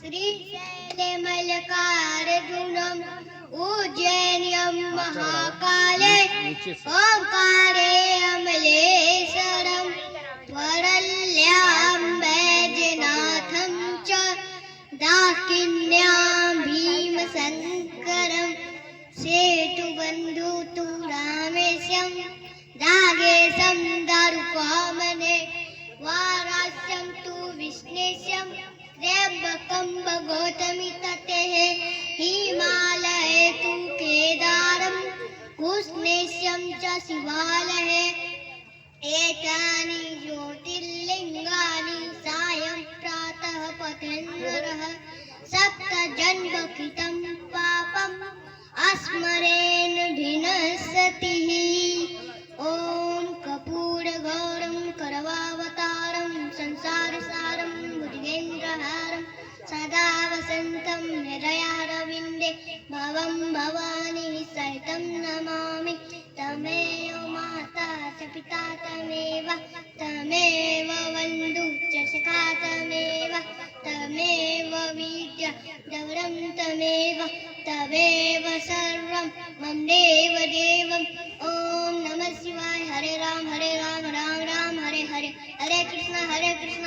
श्रीशैलमल्लिकार्जुनम् उज्जैन्यं महाकाले ओंकारे अमलेश्वरं वरल्यां वैजनाथं च दाक्षिण्यां भीमशङ्करं सेतुबन्धु तु रामेशं दागेशं दारुकामने वारास्यं तु विष्णेशं त्र्यम्बकं गौतमी तटेः हिमालये तु केदारं कृष्णेशं च शिवालये एतानि ज्योतिर्लिङ्गानि सायं प्रातः पठेन्नरः सप्तजन्मकृतं पापम् अस्मरेण विनश्यति। ॐ कर्पूरगौरं करवावतारं संसारसारं भुजगेन्द्रहारं सदा वसन्तं हृदयारविन्दे भवं भवानी सहितं नमामि। तमेव माता च पिता तमेव तमेव बन्धु च सखा तमेव तमेव विद्या द्रवरं तमेव तमेव सर्वं मम देव देवम्। ॐ नमः शिवाय। हरे राम राम राम हरे हरे हरे कृष्ण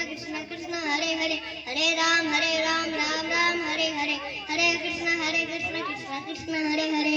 कृष्ण कृष्ण हरे हरे हरे राम राम राम हरे हरे हरे कृष्ण कृष्ण कृष्ण हरे हरे।